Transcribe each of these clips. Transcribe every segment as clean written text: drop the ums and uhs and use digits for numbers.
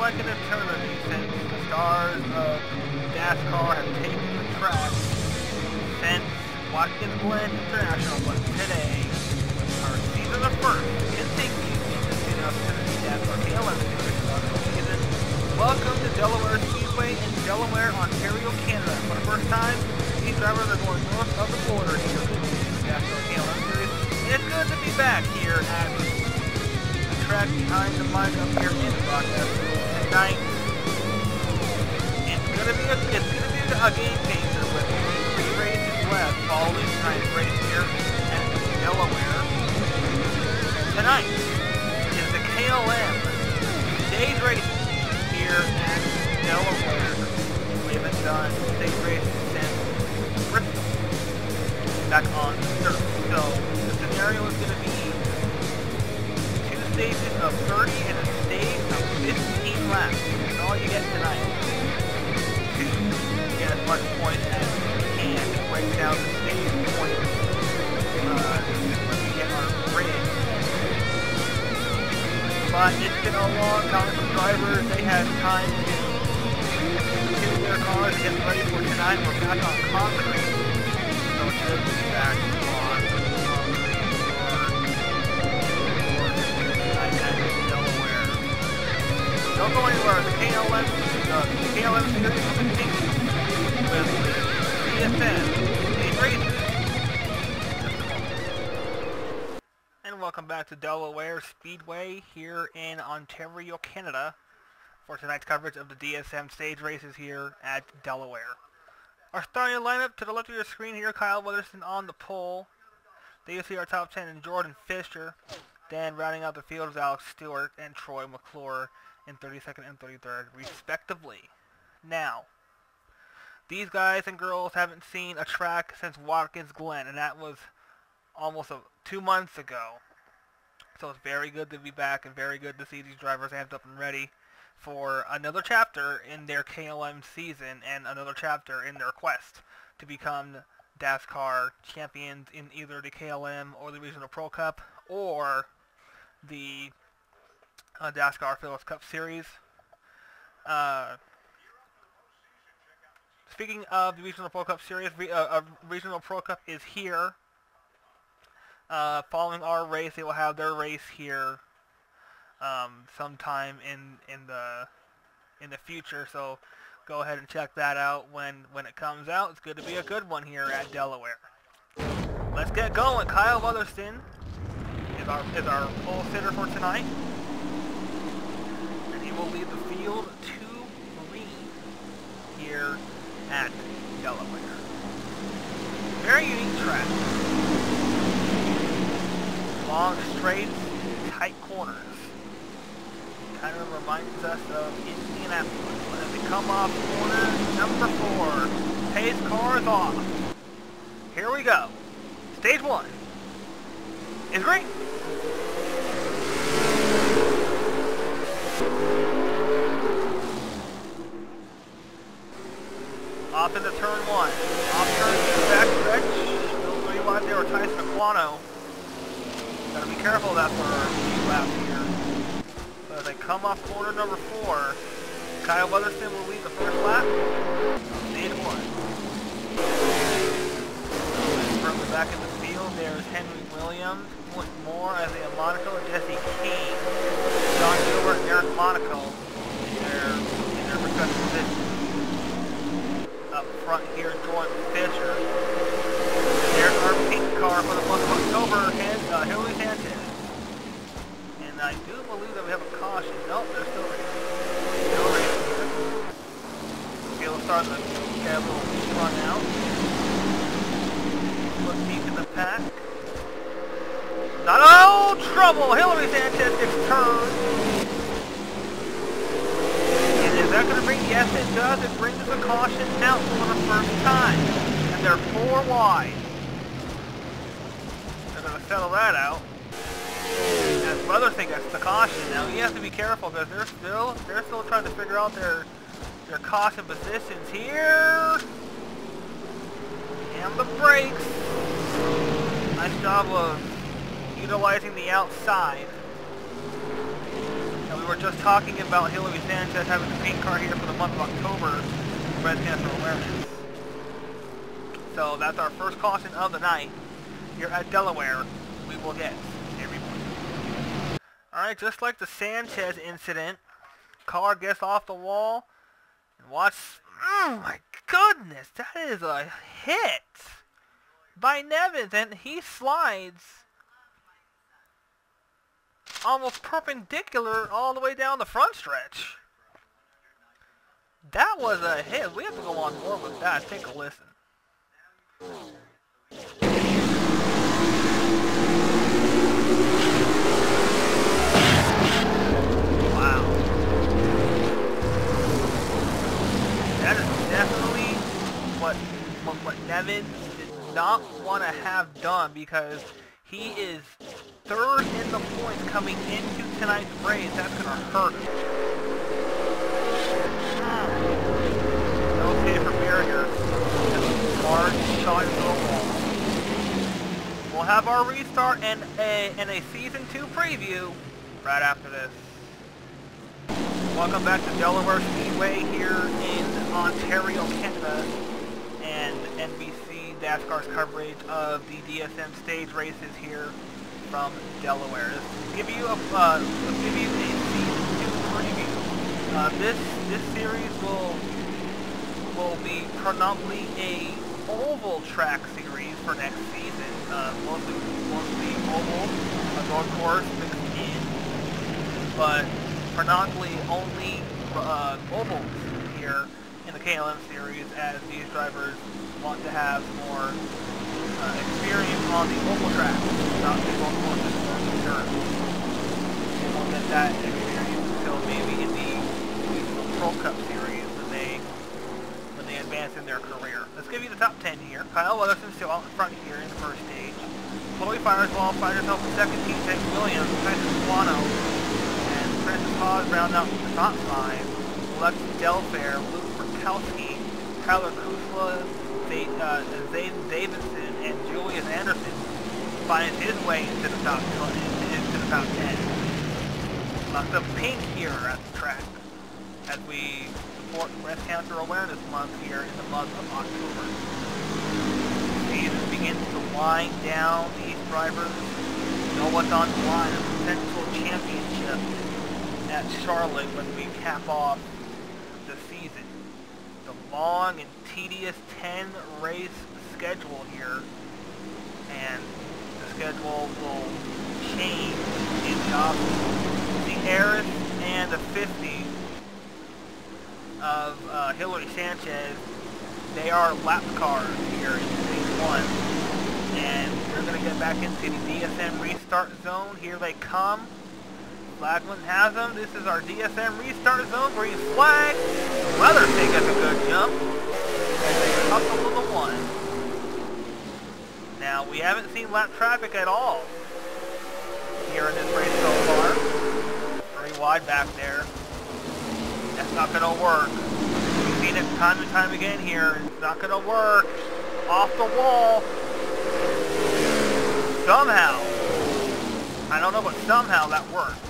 like an eternity since the stars of DASCAR have taken the track since Watkins Glen International, but today, our season of first continues in the 2017 DASCAR KLM season. Welcome to Delaware Speedway in Delaware, Ontario, Canada. For the first time, these drivers are going north of the border here in the DASCAR KLM series. And it's good to be back here at the track behind the mic up here in broadcast tonight. It's gonna be a game changer with 3 races left following tonight's race here at Delaware. Tonight is the KLM stage race here at Delaware. We haven't done stage races since Bristol back on dirt. So the scenario is going to be 2 stages of 30 and a stage of 15 laps. That's all you get tonight. To get as much points as you can to break down the stage points when we get our race. But it's been a long time for drivers. They had time to tune their cars and get ready for tonight. We're back on concrete. So it's good to be back on concrete for tonight at Delaware. Don't go anywhere. The KLM series will continue with the DSM stage races. Welcome back to Delaware Speedway here in Ontario, Canada for tonight's coverage of the DSM stage races here at Delaware. Our starting lineup to the left of your screen here, Kyle Weatherston on the pole. Then you see our top 10 in Jordan Fisher. Then rounding out the field is Alex Stewart and Troy McClure in 32nd and 33rd respectively. Now, these guys and girls haven't seen a track since Watkins Glen, and that was almost 2 months ago. So it's very good to be back and very good to see these drivers amped up and ready for another chapter in their KLM season and another chapter in their quest to become DASCAR champions in either the KLM or the Regional Pro Cup or the DASCAR Phillips Cup Series. Speaking of the Regional Pro Cup Series, Regional Pro Cup is here. Following our race, they will have their race here sometime in the future. So go ahead and check that out when it comes out. It's going to be a good one here at Delaware. Let's get going. Kyle Weatherston is our pole sitter for tonight, and he will lead the field to green here at Delaware. Very unique track. Long straights, tight corners. Kind of reminds us of Indianapolis. But as they come off corner number 4, pace cars off. Here we go. Stage 1 is green. Off into turn 1. Off turn 2, back stretch. Those 3 wide there were Tyson Aquano. Gotta be careful of that for a few laps here. So as they come off corner number 4, Kyle Weatherston will lead the first lap. Stage 1. Firmly back in the field, there's Henry Williams, Point Moore, Isaiah Monaco, Jesse King, John Gilbert, and Eric Monaco in their respective positions. Up front here, Jordan Fisher. There's our pink car for the month of October, and Hillary Sanchez. And I do believe that we have a caution. Nope, they're still racing. Still racing here. Okay, we'll start the get a little run out. Look deep in the pack. Not trouble! Hillary Sanchez gets turned. And is that going to bring? Yes, it does. It brings the caution out for the first time. And they're 4 wide. Settle that out. As Weatherston gets the caution. Now he has to be careful because they're still trying to figure out their caution positions here. And the brakes. Nice job of utilizing the outside. Now we we were just talking about Hillary Sanchez having the paint car here for the month of October, breast cancer awareness. So that's our first caution of the night here at Delaware. We will get everyone. Alright, just like the Sanchez incident, car gets off the wall, and watch, oh my goodness, that is a hit by Nevins, and he slides almost perpendicular all the way down the front stretch. That was a hit. We have to go on more with that. Take a listen. Wow. That is definitely what Nevins did not want to have done, because he is third in the points coming into tonight's race. That's going to hurt him. Okay for Barrier. Hard shot into the wall. We'll have our restart and a Season 2 preview right after this. Welcome back to Delaware Speedway here in Ontario, Canada, and NBC DASCAR's coverage of the DSM stage races here from Delaware. Let's give you a Season 2 preview. This series will be predominantly a oval track series for next season. Mostly oval, a road course mixed in, but predominantly only ovals here in the KLM series, as these drivers want to have more experience on the oval track, not the road courses or the dirt. They won't get that experience until maybe in the Pro Cup series when they advance in their career. Let's give you the top 10 here. Kyle Weatherson still out in front here in the first stage. Chloe Fireswall finds herself in second. T-Tech Williams, Tyson Quano, and Francis Hawes round out the top 5. Lex Delfair, Luke Murkowski, Tyler Kusla, Zayden Davidson, and Julius Anderson finds his way into the top 10. Lots of pink here at the track as we support Breast Cancer Awareness Month here in the month of October. The season begins to wind down. These drivers know what's on the line. A potential championship at Charlotte when we cap off the season. The long and tedious 10-race schedule here, and the schedule will change in the offseason. The Heiress and the 50 of Hillary Sanchez, they are lap cars here in Stage 1, and we're going to get back into the DSM restart zone. Here they come. Flagman has them. This is our DSM restart zone. Green flag. Weatherson gets a good jump. Hustle to the 1. Now, we haven't seen lap traffic at all here in this race so far. Very wide back there. That's not going to work. We've seen it time and time again here. It's not going to work. Off the wall. Somehow. I don't know, but somehow that worked.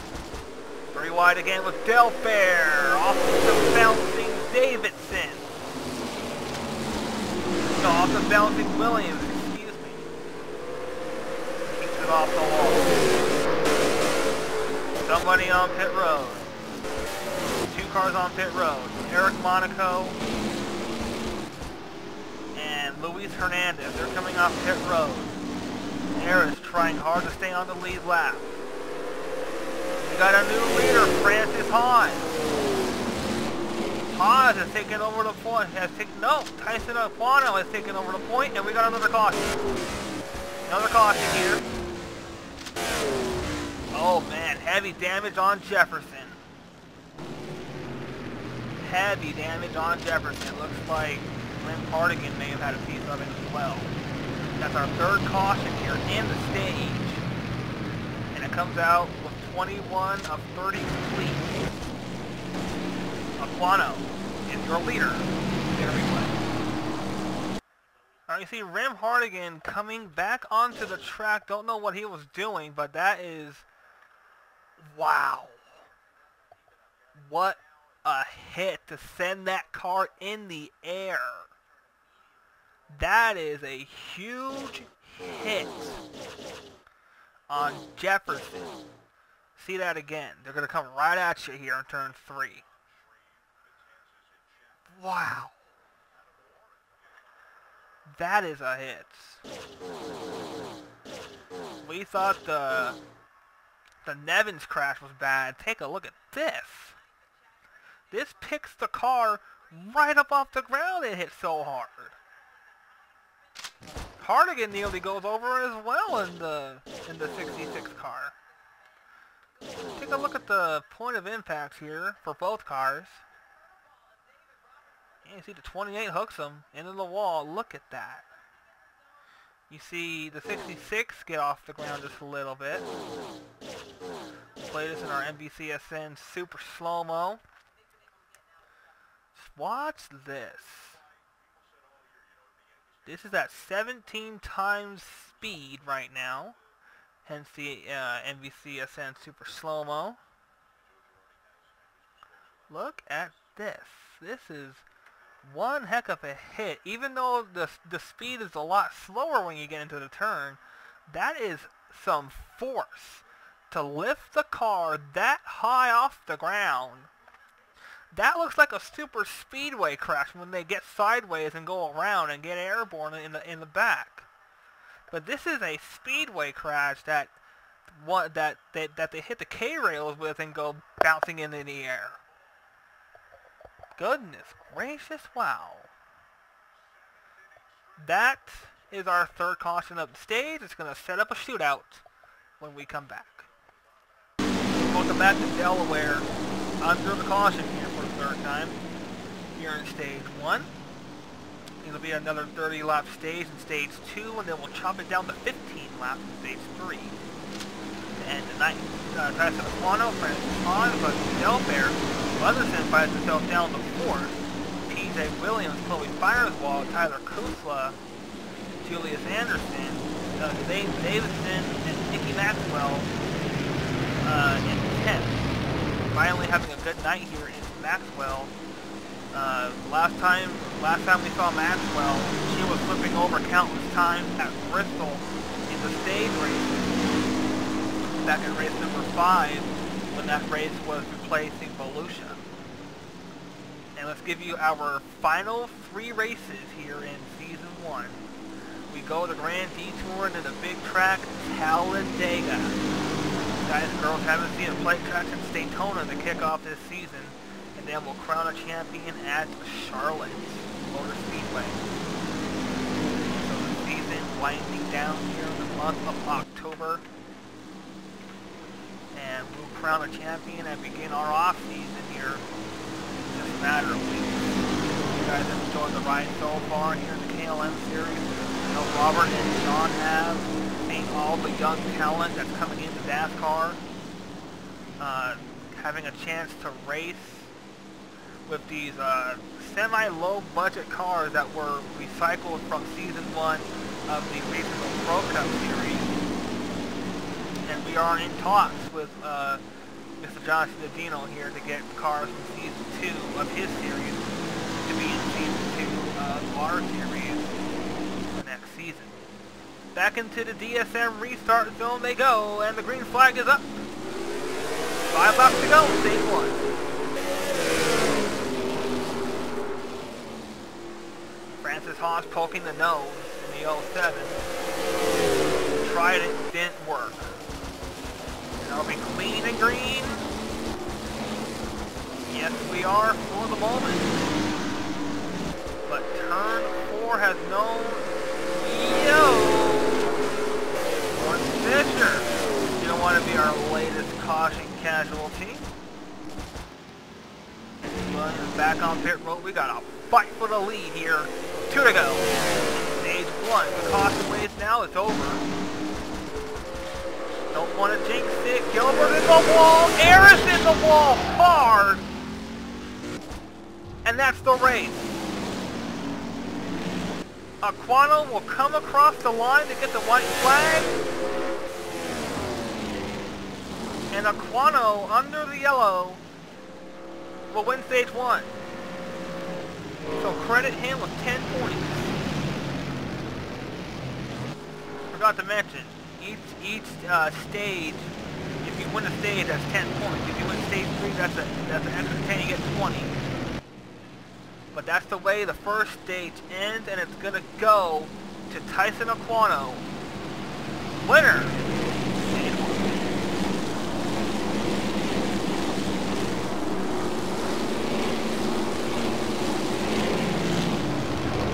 Very wide again with Delfair. Off the bouncing Davidson. No, off the bouncing Williams. Excuse me. Keeps it off the wall. Somebody on pit road. Two cars on pit road. Eric Monaco and Luis Hernandez. They're coming off pit road. Harris trying hard to stay on the lead lap. We got a new leader, Francis Hawes. Hawes has taken over the point. Tyson Aquino has taken over the point, and we got another caution. Another caution here. Oh man, heavy damage on Jefferson. Heavy damage on Jefferson. Looks like Lynn Hardigan may have had a piece of it as well. That's our third caution here in the stage. And it comes out with 21 of 30 complete. Aquino is your leader. There we go. Alright, you see Rim Hardigan coming back onto the track. Don't know what he was doing, but that is... wow. What a hit to send that car in the air. That is a huge hit on Jefferson. See that again. They're going to come right at you here in turn 3. Wow. That is a hit. We thought the Nevins crash was bad. Take a look at this. This picks the car right up off the ground. It hit so hard. Hardigan nearly goes over as well in the 66 car. Take a look at the point of impact here for both cars. And you see the 28 hooks him into the wall. Look at that. You see the 66 get off the ground just a little bit. We'll play this in our NBCSN super slow-mo. Just watch this. This is at 17 times speed right now. Hence the NBCSN super slow-mo. Look at this. This is one heck of a hit. Even though the speed is a lot slower when you get into the turn, that is some force to lift the car that high off the ground. That looks like a super speedway crash when they get sideways and go around and get airborne in the back. But this is a speedway crash that they hit the K-rails with and go bouncing into the air. Goodness gracious, wow. That is our third caution up the stage. It's going to set up a shootout when we come back. Welcome back to Delaware. Under the caution here for the third time. Here in stage 1. It'll be another 30 lap stage in stage 2, and then we'll chop it down to 15 laps in stage 3. To end the night. Tyson Aquano, Francis Hahn, but Delaware. Leatherson fights himself down to 4th. P.J. Williams, Chloe Fireswall, Tyler Kusla, Julius Anderson, Dave Davidson, and Nikki Maxwell in 10th. Finally having a good night here in Maxwell. Last time we saw Maxwell, she was flipping over countless times at Bristol in the stage race. Back in race number 5, when that race was replacing Volusia. And let's give you our final 3 races here in season 1. We go to Grand Detour and then the big track, Talladega. Guys and girls haven't seen a plate track since Daytona to kick off this season, and then we'll crown a champion at Charlotte Motor Speedway. So the season winding down here in the month of October, and we'll crown a champion and begin our off season here in just a matter of weeks. You guys have enjoyed the ride so far here in the KLM series. I know Robert and Sean have. All the young talent that's coming into DASCAR, having a chance to race with these semi-low budget cars that were recycled from season 1 of the regional Pro Cup series. And we are in talks with Mr. John Cittadino here to get cars from season 2 of his series to be in season 2 of our series the next season. Back into the DSM restart zone they go, and the green flag is up. 5 laps to go, stage 1. Francis Haas poking the nose in the 07. Tried it, didn't work. And are we clean and green? Yes, we are for the moment. But turn 4 has known. Fisher, you don't want to be our latest caution casualty. Williams back on pit road. We got a fight for the lead here. 2 to go. Stage 1. The caution race now is over. Don't want to jinx it. Gilbert in the wall. Harris in the wall hard. And that's the race. Aquano will come across the line to get the white flag. And Aquano, under the yellow, will win stage 1. So credit him with 10 points. Forgot to mention, each stage, if you win a stage, that's 10 points. If you win stage 3, that's an extra 10, you get 20. But that's the way the first stage ends, and it's gonna go to Tyson Aquano, winner.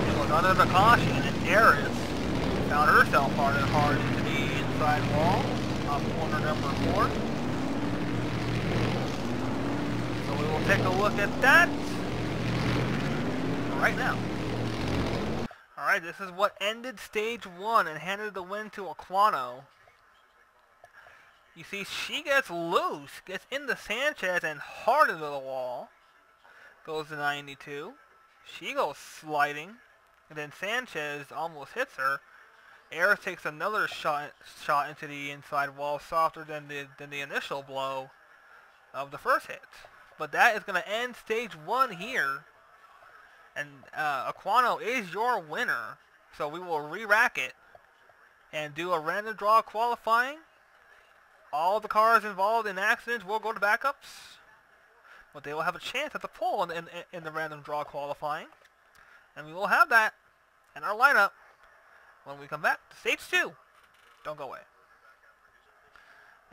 It was under the caution, and Eris found herself hard into the inside wall of corner number 4. So we will take a look at that right now. Alright, this is what ended stage 1 and handed the win to Aquano. You see, she gets loose, gets into Sanchez and hard into the wall. Goes to 92. She goes sliding, and then Sanchez almost hits her. Eris takes another shot into the inside wall, softer than the initial blow of the first hit. But that is going to end stage 1 here. And Aquano is your winner. So we will re-rack it and do a random draw qualifying. All the cars involved in accidents will go to backups, but they will have a chance at the pole in the random draw qualifying. And we will have that in our lineup when we come back to stage 2. Don't go away.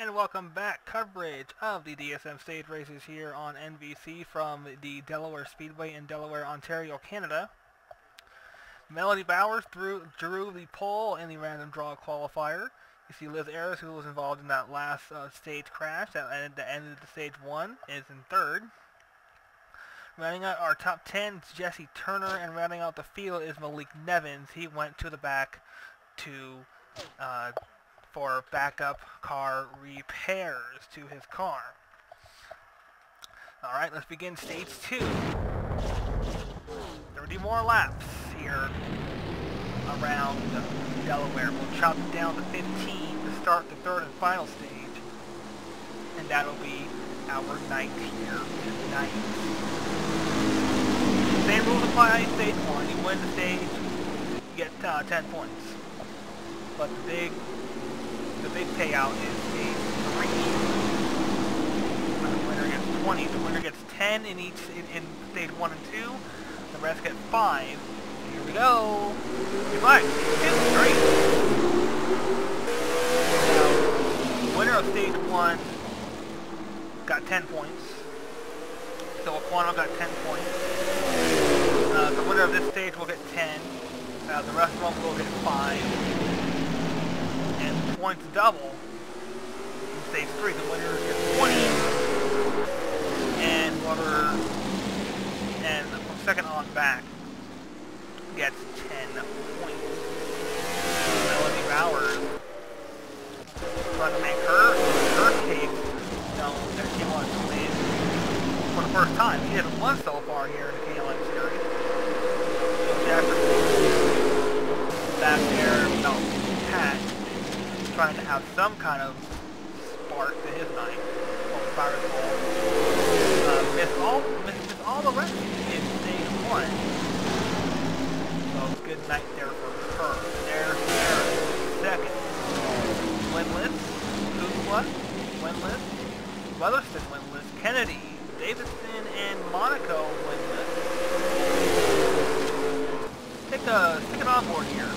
And welcome back. Coverage of the DSM stage races here on NBC from the Delaware Speedway in Delaware, Ontario, Canada. Melody Bowers drew the pole in the random draw qualifier. You see Liz Eris, who was involved in that last stage crash that ended the stage 1, is in 3rd. Rounding out our top 10 is Jesse Turner, and rounding out the field is Malik Nevins. He went to the back for backup car repairs to his car. Alright, let's begin stage 2. 30 more laps here around Delaware. We'll chop it down to 15 to start the 3rd and final stage. And that'll be our night here tonight. Same rules apply stage 1. You win the stage, you get 10 points. But the big payout is stage 3. When the winner gets 20. The winner gets 10 in stage 1 and 2. The rest get 5. Here we go. Good luck. 2, 3. Now, winner of stage 1 got 10 points. So Aquano got 10 points. The winner of this stage will get 10. The rest of them will get 5. And points double in stage 3. The winner gets 20. And from second on back gets 10 points. Melody Bowers trying to make her case known that she wants to win for the first time. She hasn't won so far here in the KLM series. So Jefferson back there, Pat, trying to have some kind of spark to his night. Missed all the rest in stage 1. So good night there for her. There's second. Winless, Kuzma, winless, Weatherston winless, Kennedy, Davidson, and Monaco winless. Take an onboard here.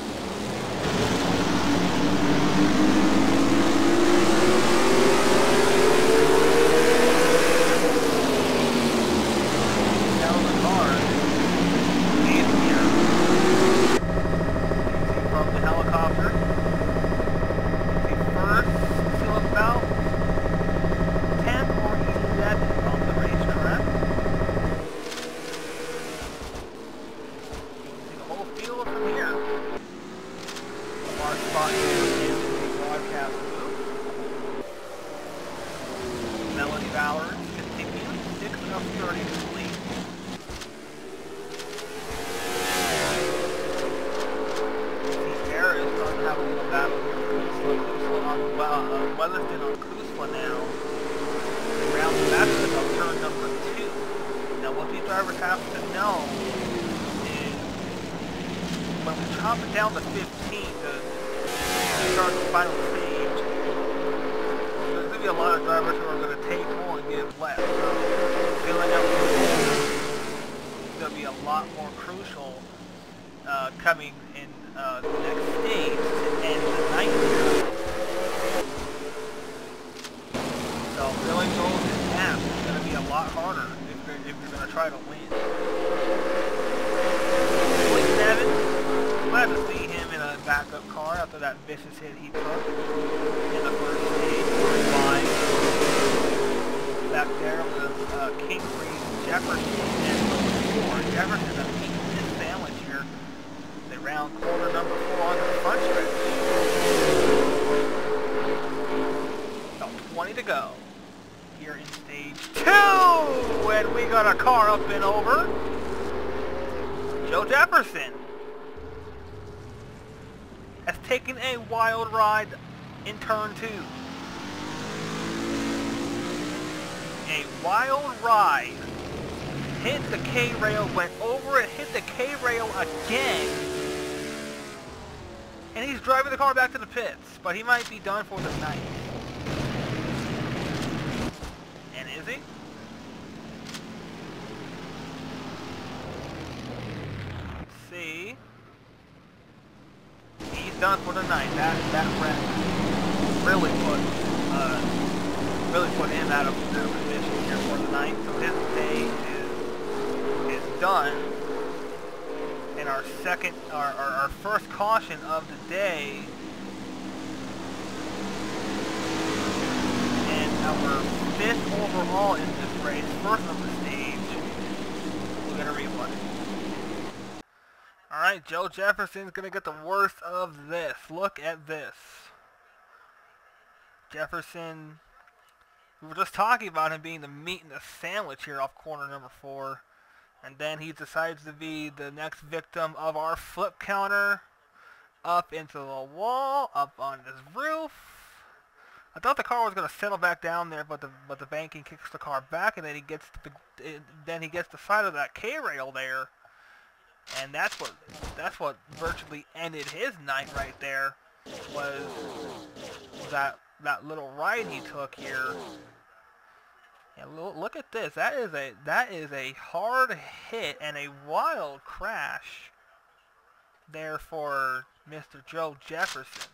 Melody Bowers continues 6 of 30 to lead. Eris is going to have a little battle here with Weatherston on Kuzma now. Round the back of turn number 2. Now what these drivers have to know is when we chop it down to 15 to start the final stage, there's going to be a lot of drivers who are going to take more and give less. So filling out the is going to be a lot more crucial coming in the next stage to end the night here. So filling those in half is going to be a lot harder if you're going to try to win. 27, glad to see him in a backup car after that vicious hit he took in the first stage. 45. Back there with Kingsley, Jefferson, and 4. Jefferson has eaten his sandwich here. They round corner number 4 onto the front stretch. About 20 to go here in stage 2, and we got a car up and over. Joe Jefferson has taken a wild ride in turn 2. A wild ride. Hit the K-rail, went over it, hit the K-rail again. And he's driving the car back to the pits, but he might be done for the night. And is he? Let's see. He's done for the night. That wreck really put him out of position here for the night. So his day is done. And our first caution of the day, and our 5th overall in this race, first of the stage, we'll get a replay. Alright, Joe Jefferson's going to get the worst of this. Look at this. Jefferson, we were just talking about him being the meat in the sandwich here off corner number 4. And then he decides to be the next victim of our flip counter. Up into the wall, up on his roof. I thought the car was going to settle back down there, but the banking kicks the car back, and then he gets the side of that K-rail there. And that's what virtually ended his night right there, was that little ride he took here. And look at this. That is a hard hit and a wild crash there for Mr. Joe Jefferson.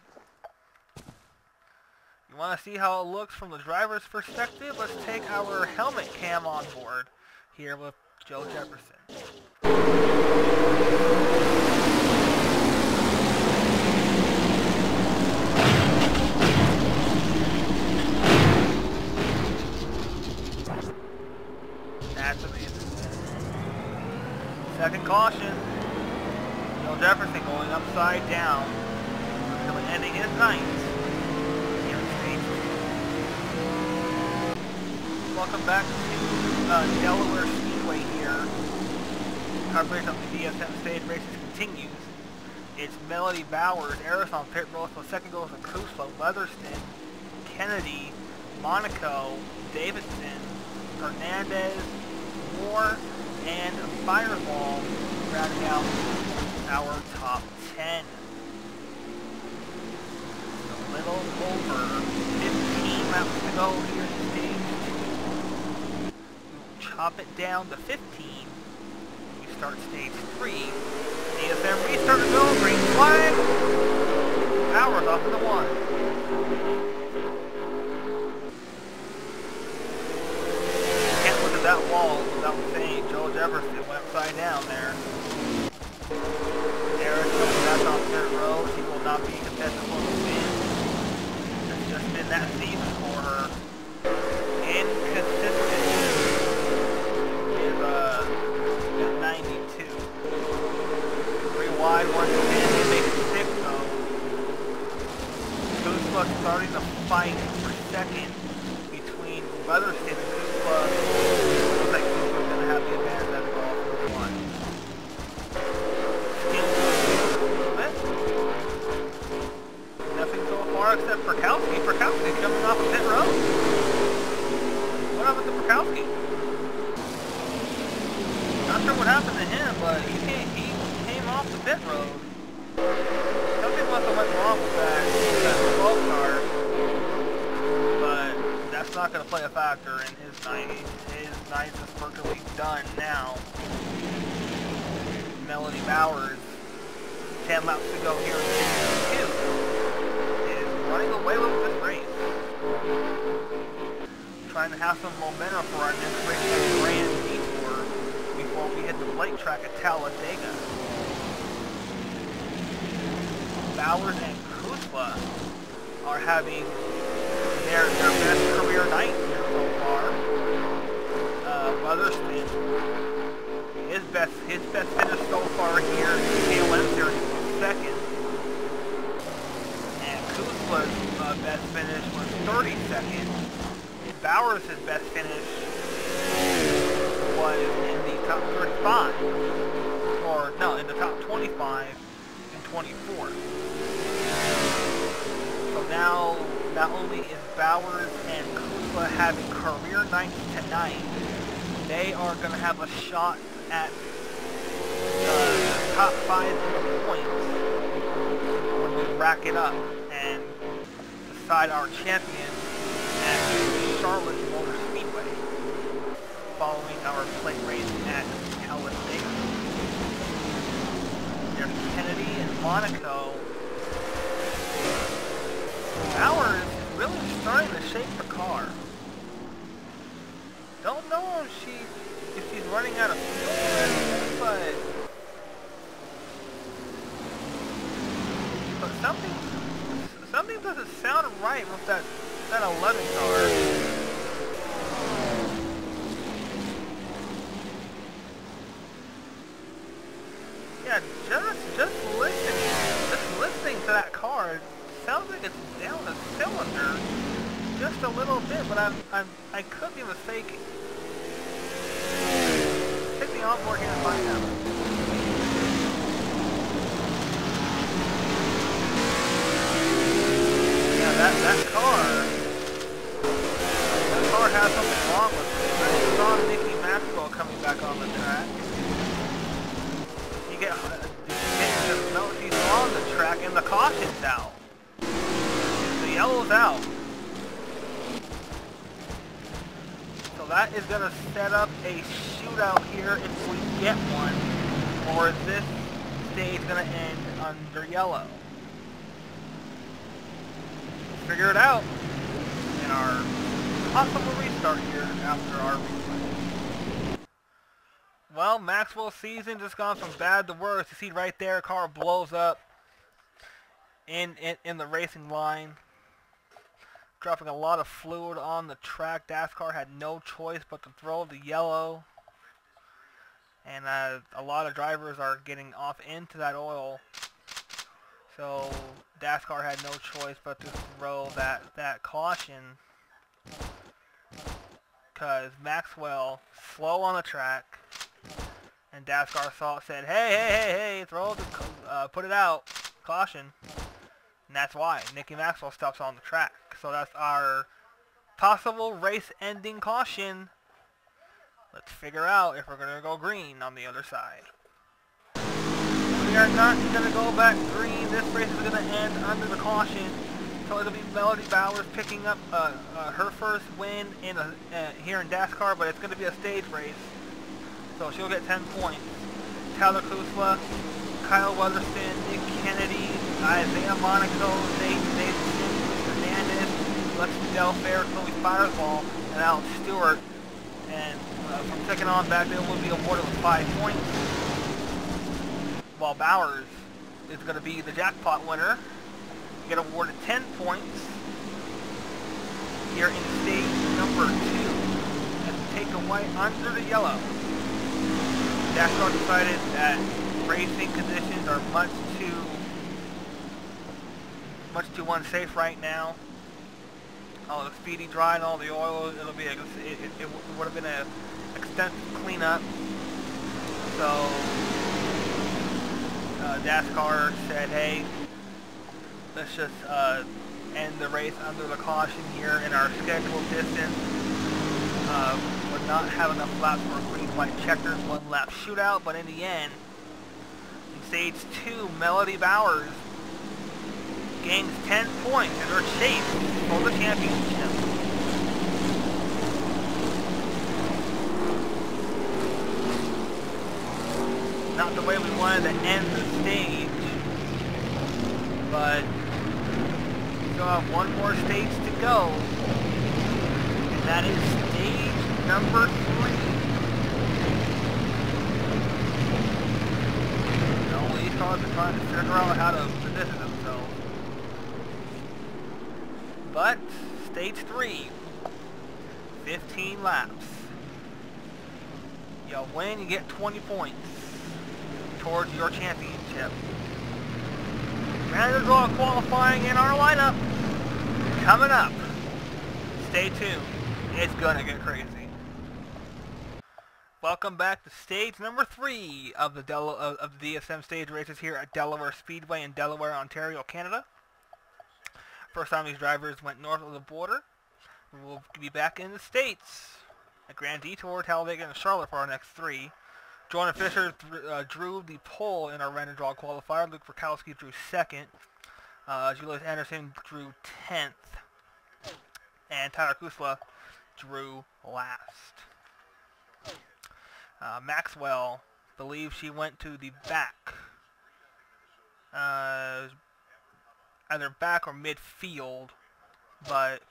You want to see how it looks from the driver's perspective? Let's take our helmet cam on board here with Joe Jefferson. That's amazing. Second caution. Joe Jefferson going upside down. Until ending his night. Here in stage 2. Welcome back to Delaware Speedway here. Coverage of the DSM stage races continues. It's Melody Bowers, Eris on pit road, so second goes to Crusoe, Leatherston, Kennedy, Monaco, Davidson, Hernandez, Moore, and Fireball, rounding out our top 10. A little over 15 laps to go here in stage 2. We'll chop it down to 15. We start stage 3. DSM restart to go, green flag. Bowers off into 1. That wall without saying Joe Jefferson went upside down there. Eric coming back off pit road. He will not be contested for the win. That's just been that season for her. Inconsistent is at 92. 3 wide, 110. They make it 6 though. Kuzma starting to fight for second between Leatherston and Kuzma. Looks like Kuzma's going to have the advantage as a goal for 1. Still a little bit. Nothing so far except for Kowski. Kowski's jumping off what happened to him, but he came off the pit road. Something must have went wrong with that 12 car, but that's not going to play a factor in his night. His night is virtually done now. Melody Bowers, 10 laps to go here in Season 2, is running away with this race. Trying to have some momentum for our next race at Grand Detour before we hit the Blake track at Talladega. Bowers and Kuzma are having their best career night here so far. Weatherspoon, his best finish so far here in the KLM series was second. And Kuzma's best finish was 32nd. Bowers' best finish was in the top 35, or no, in the top 25 and 24. So now, not only is Bowers and Kuzma having career nights tonight, they are going to have a shot at the top 5 in the points when we rack it up and decide our champion at Charlotte Motor Speedway, following our plate race at Talladega. There's Kennedy and Monaco. Bowers is really starting to shape the car. Don't know if she's running out of fuel or anything, but something doesn't sound right with that 11 car. Yeah, just listening to that car, it sounds like it's down a cylinder just a little bit, but I could be mistaken. Take the onboard here and find out. Yeah, that car has something wrong with it. I saw Nicky Maxwell coming back on the track. You get just know she's on the track and the caution's out. The yellow's out. So that is going to set up a shootout here if we get one. Or is this stage going to end under yellow? Figure it out in our possible restart here after our replay. Well, Maxwell's season just gone from bad to worse. You see right there, car blows up in the racing line, dropping a lot of fluid on the track. DASCAR had no choice but to throw the yellow, and a lot of drivers are getting off into that oil. So DASCAR had no choice but to throw that caution, because Maxwell slow on the track, and DASCAR said, hey, throw the put it out, caution, and that's why Nicky Maxwell stops on the track. So that's our possible race-ending caution. Let's figure out if we're gonna go green on the other side. We are not going to go back green. This race is going to end under the caution. So it'll be Melody Bowers picking up her first win here in DASCAR, but it's going to be a stage race. So she'll get 10 points. Tyler Kuzma, Kyle Weatherspoon, Nick Kennedy, Isaiah Monaco, Nate Hernandez, Alexis Delaware, Chloe Fireball, and Alex Stewart. And from second on back, they will be awarded with 5 points. While Bowers is going to be the jackpot winner, get awarded 10 points here in stage number 2 and take a white under the yellow. DASCAR decided that racing conditions are much too unsafe right now. All the speedy dry and all the oil, it would have been an extensive cleanup. So DASCAR said, hey, let's just end the race under the caution here in our scheduled distance. With not have enough laps for a green, white checkers, one lap shootout, but in the end, in stage 2, Melody Bowers gains 10 points in her chase for the championship. Not the way we wanted to end the stage, but we still have one more stage to go, and that is stage number 3. All these cars are trying to figure out how to position themselves. But stage 3, 15 laps. You win, you get 20 points towards your championship. Manager draw qualifying in our lineup. Coming up. Stay tuned. It's gonna get crazy. Welcome back to stage number 3 of the DSM stage races here at Delaware Speedway in Delaware, Ontario, Canada. First time these drivers went north of the border. We'll be back in the States at Grand Detour, Talladega, and Charlotte for our next 3. Jordan Fisher drew the pole in our random draw qualifier. Luke Rakowski drew 2nd. Julius Anderson drew 10th. And Tyler Kusla drew last. Maxwell believes she went to the back. Either back or midfield, but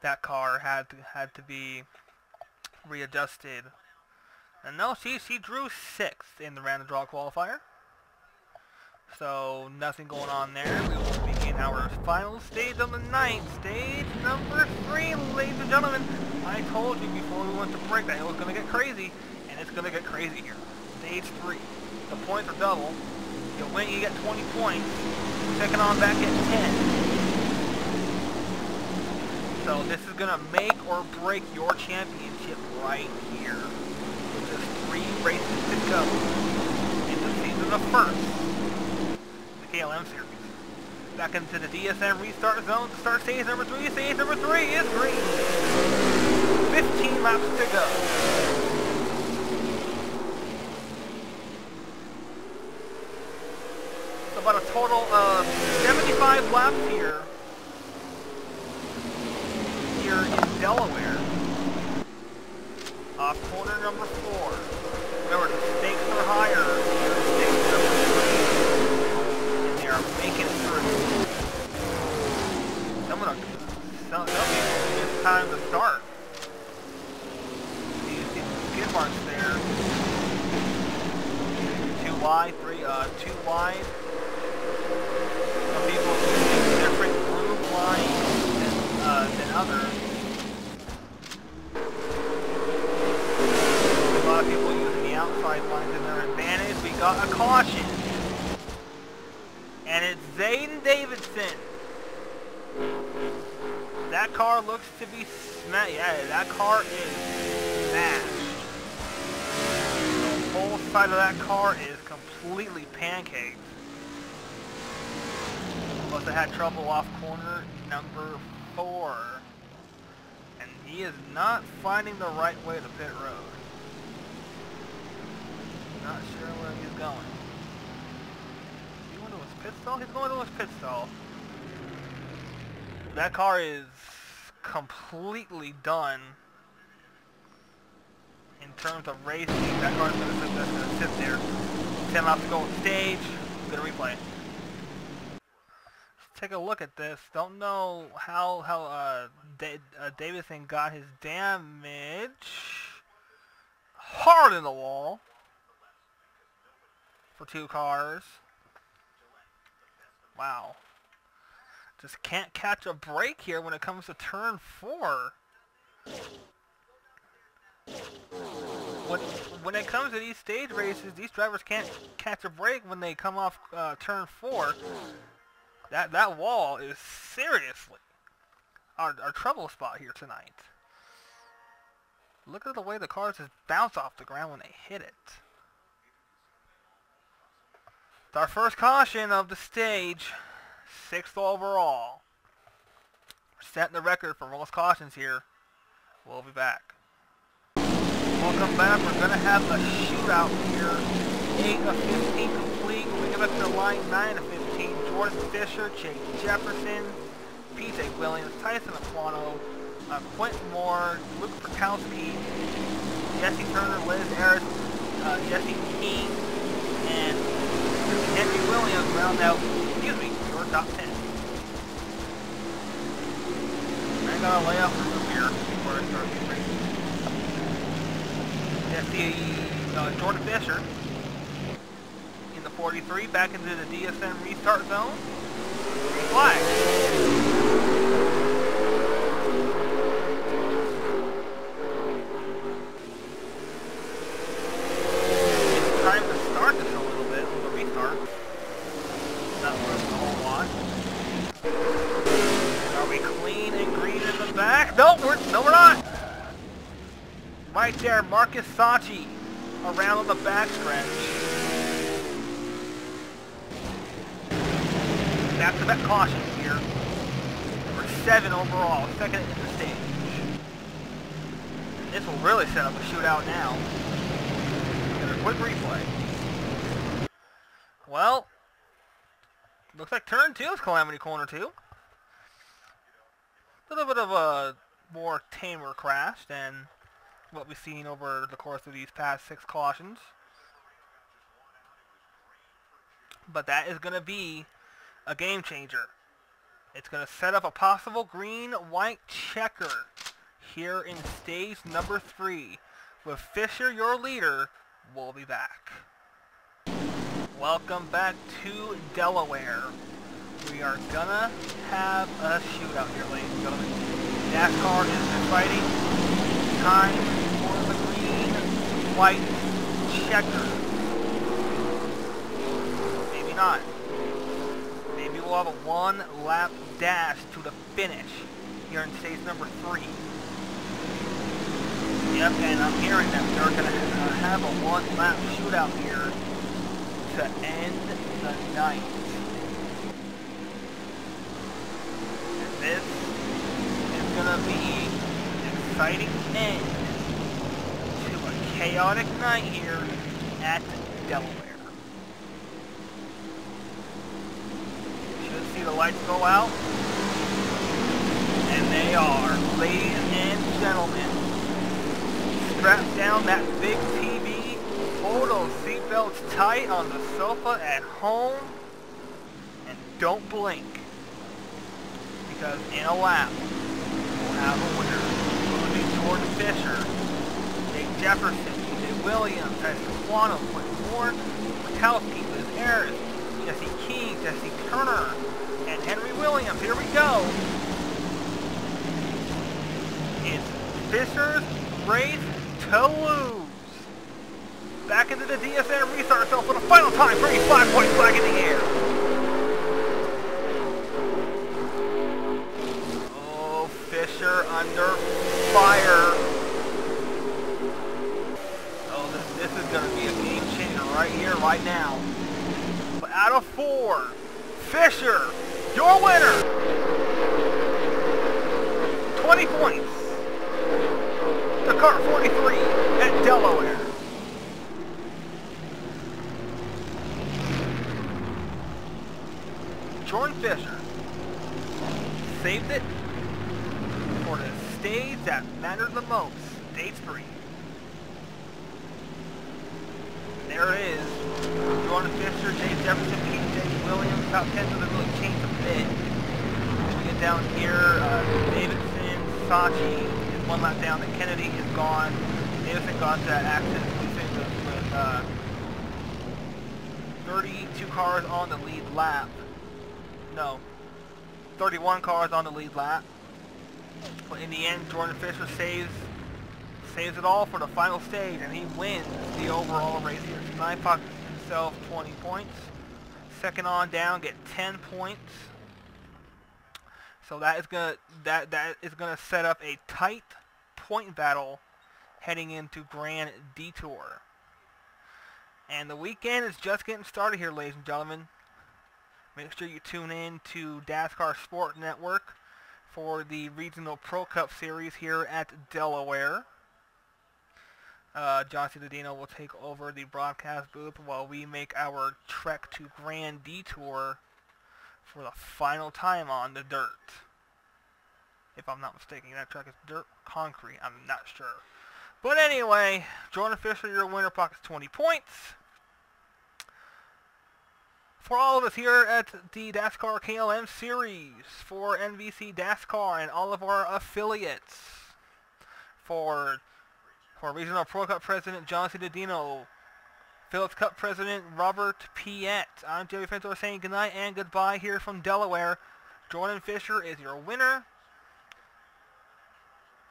that car had to be readjusted. And no, she drew 6th in the random draw qualifier. So nothing going on there. We will begin our final stage of the night. Stage number 3, ladies and gentlemen. I told you before we went to break that it was going to get crazy, and it's going to get crazy here. Stage 3. The points are double. You win, you get 20 points. Second on back at 10. So this is going to make or break your championship right here. With just 3 races to go in the season of first. The KLM series. Back into the DSM restart zone to start stage number 3. Stage number 3 is green. 15 laps to go. About a total of 75 laps here in Delaware. Off corner number 4. Remember, the stakes are higher here in stage number 3. And they are making it through. Some people miss time to start. You see the skid marks there. 2 wide, 2 wide. Some people use different groove lines than others. A lot of people using the outside lines in their advantage. We got a caution. And it's Zayden Davidson. That car looks to be smashed. Yeah, that car is smashed. The whole side of that car is completely pancaked. Must have had trouble off corner number 4. And he is not finding the right way to pit road. Not sure where he's going. Is he going to his pit stall? He's going to his pit stall. That car is completely done in terms of racing. That car is going to sit there. 10 laps to go on stage. Good replay. Take a look at this. Don't know how Davidson got his damage. Hard in the wall for 2 cars. Wow. Just can't catch a break here when it comes to turn 4. When it comes to these stage races, these drivers can't catch a break when they come off turn 4. That wall is seriously our trouble spot here tonight. Look at the way the cars just bounce off the ground when they hit it. It's our first caution of the stage. 6th overall. We're setting the record for most cautions here. We'll be back. Welcome back. We're going to have a shootout here. 8 of 15 complete. We get up to the line 9 of 15. Jordan Fisher, Chase Jefferson, P.J. Williams, Tyson Aquano, Quentin Moore, Luke Perkowski, Jesse Turner, Liz Harris, Jesse King, and Henry Williams round out, your top 10. I got a layup from here before I start these races. Jesse, Jordan Fisher in the 43, back into the DSM restart zone. Flag. No, we're not. Right there, Marcus Sachi around on the backstretch. Back-to-back cautions here. Number 7 overall, second in the stage. And this will really set up a shootout now. And a quick replay. Well, looks like turn 2 is Calamity Corner 2. A little bit of a more tamer crash than what we've seen over the course of these past 6 cautions. But that is going to be a game changer. It's going to set up a possible green-white checker here in stage number 3. With Fisher, your leader, we'll be back. Welcome back to Delaware. We are gonna have a shootout here, ladies and gentlemen. DASCAR is fighting. Time for the green-white checker. Maybe not. Maybe we'll have a 1-lap dash to the finish here in stage number 3. Yep, and I'm hearing that they're gonna have a 1-lap shootout here to end the night. This is going to be an exciting end to a chaotic night here at Delaware. You should see the lights go out. And they are. Ladies and gentlemen, strap down that big TV, hold those seatbelts tight on the sofa at home, and don't blink. Because in a lap, we'll have a winner. It'll be Jordan Fisher, Jake Jefferson, P.J. Williams, Tyson Aquano, Quentin Moore, Perkowski, Liz Harris, Jesse King, Jesse Turner, and Henry Williams. Here we go. It's Fisher's race to lose. Back into the DSM restart zone for the final time. 35-point flag in the air. Fisher under fire. Oh, this is going to be a game changer right here, right now. But out of 4, Fisher, your winner. 20 points. The car 43 at Delaware. Jordan Fisher saved it for the stage that mattered the most, stage 3. There it is. Jordan Fisher, Jay Jefferson, P.J. Williams, top 10 doesn't really change a bit. When we get down here, Davidson, Sachi is 1 lap down, and Kennedy is gone. Davidson got that accident with 32 cars on the lead lap. No, 31 cars on the lead lap. But in the end, Jordan Fisher saves it all for the final stage, and he wins the overall race here. So now he pockets himself 20 points. Second on down, get 10 points. So that is gonna set up a tight point battle heading into Grand Detour. And the weekend is just getting started here, ladies and gentlemen. Make sure you tune in to DASCAR Sport Network for the Regional Pro Cup Series here at Delaware. John C. Dodino will take over the broadcast booth while we make our trek to Grand Detour for the final time on the dirt. If I'm not mistaken, that track is dirt, concrete, I'm not sure. But anyway, Jordan Fisher, your winner, pockets 20 points. For all of us here at the DASCAR KLM series, for NBC DASCAR and all of our affiliates, for Regional Pro Cup President John C. Dodino, Phillips Cup President Robert Piet, I'm Jerry Fentor saying goodnight and goodbye here from Delaware. Jordan Fisher is your winner.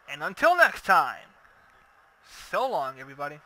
And until next time, so long, everybody.